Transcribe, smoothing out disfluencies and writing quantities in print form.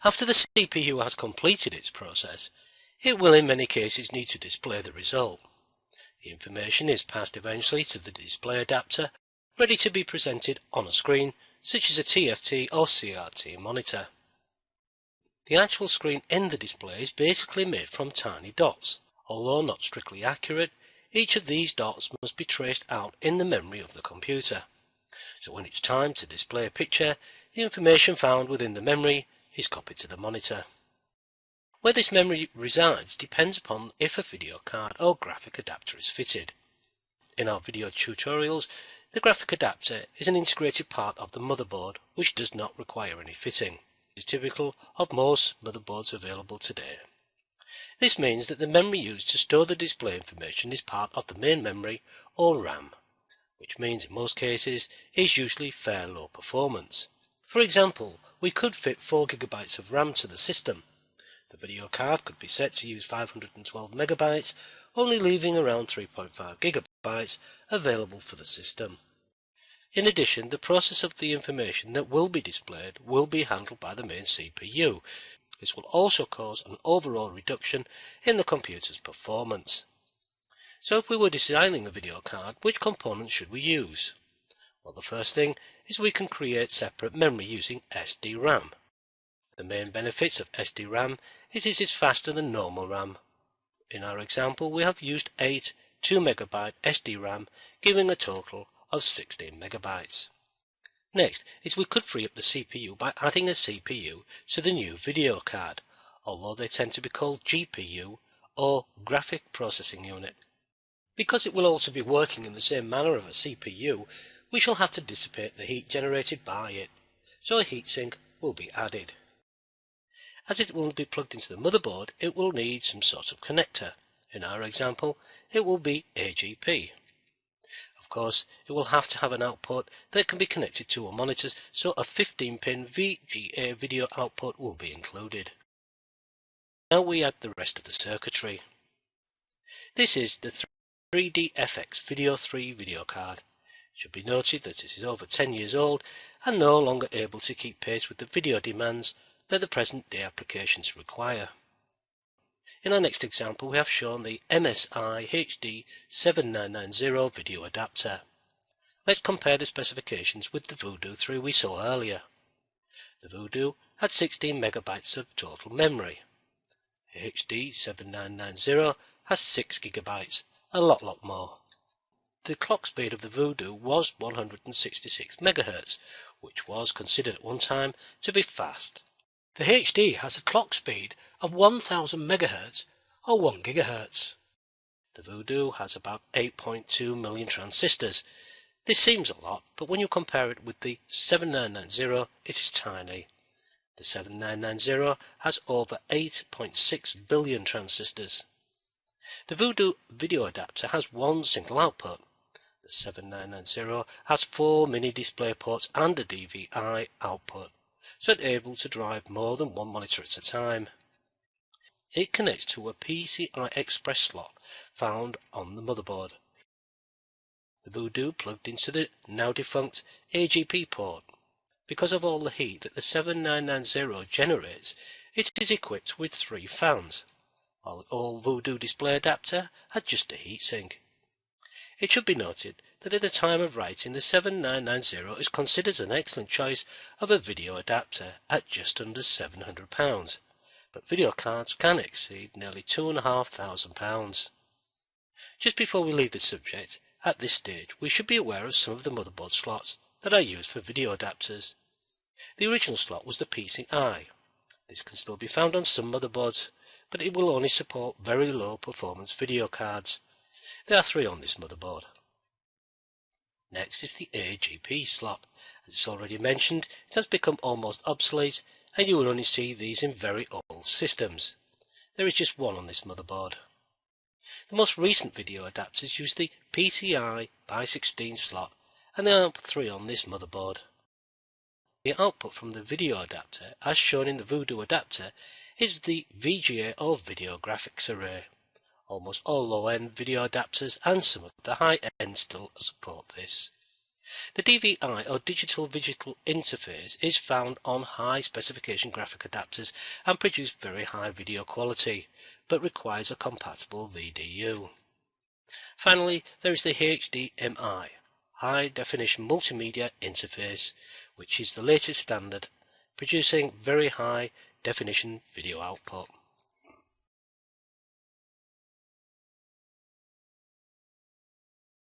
After the CPU has completed its process, it will in many cases need to display the result. The information is passed eventually to the display adapter, ready to be presented on a screen, such as a TFT or CRT monitor. The actual screen in the display is basically made from tiny dots. Although not strictly accurate, each of these dots must be traced out in the memory of the computer. So when it's time to display a picture, the information found within the memory is copied to the monitor. Where this memory resides depends upon if a video card or graphic adapter is fitted. In our video tutorials, the graphic adapter is an integrated part of the motherboard which does not require any fitting. It is typical of most motherboards available today. This means that the memory used to store the display information is part of the main memory or RAM, which means in most cases is usually fair low performance. For example, we could fit 4 GB of RAM to the system. The video card could be set to use 512 MB, only leaving around 3.5 GB available for the system. In addition, the process of the information that will be displayed will be handled by the main CPU. This will also cause an overall reduction in the computer's performance. So if we were designing a video card, which components should we use? Well, the first thing is we can create separate memory using SD-RAM. The main benefits of SD-RAM is it is faster than normal RAM. In our example, we have used 8 2 MB SD-RAM, giving a total of 16 MB. Next is we could free up the CPU by adding a CPU to the new video card, although they tend to be called GPU or Graphic Processing Unit. Because it will also be working in the same manner of a CPU, we shall have to dissipate the heat generated by it, so a heatsink will be added. As it will be plugged into the motherboard, it will need some sort of connector. In our example, it will be AGP. Of course, it will have to have an output that can be connected to a monitor, so a 15-pin VGA video output will be included. Now we add the rest of the circuitry. This is the 3DFX Video 3 video card. It should be noted that it is over 10 years old and no longer able to keep pace with the video demands that the present day applications require. In our next example, we have shown the MSI HD7990 video adapter. Let's compare the specifications with the Voodoo 3 we saw earlier. The Voodoo had 16 MB of total memory. The HD7990 has 6 GB, a lot more. The clock speed of the Voodoo was 166 MHz, which was considered at one time to be fast. The HD has a clock speed of 1000 MHz or 1 GHz. The Voodoo has about 8.2 million transistors. This seems a lot, but when you compare it with the 7990, it is tiny. The 7990 has over 8.6 billion transistors. The Voodoo video adapter has one single output. The 7990 has 4 mini display ports and a DVI output, so it's able to drive more than one monitor at a time. It connects to a PCI Express slot found on the motherboard. The Voodoo plugged into the now defunct AGP port. Because of all the heat that the 7990 generates, it is equipped with 3 fans, while the old Voodoo display adapter had just a heatsink. It should be noted that at the time of writing, the 7990 is considered an excellent choice of a video adapter at just under £700, but video cards can exceed nearly £2,500. Just before we leave the subject, at this stage we should be aware of some of the motherboard slots that are used for video adapters. The original slot was the PCI. This can still be found on some motherboards, but it will only support very low performance video cards. There are 3 on this motherboard. Next is the AGP slot. As it's already mentioned, it has become almost obsolete and you will only see these in very old systems. There is just one on this motherboard. The most recent video adapters use the PCI by 16 slot and there are 3 on this motherboard. The output from the video adapter, as shown in the Voodoo adapter, is the VGA or Video Graphics Array. Almost all low-end video adapters and some of the high-end still support this. The DVI or Digital Visual Interface is found on high specification graphic adapters and produces very high video quality, but requires a compatible VDU. Finally, there is the Hdmi, High Definition Multimedia Interface, which is the latest standard, producing very high definition video output.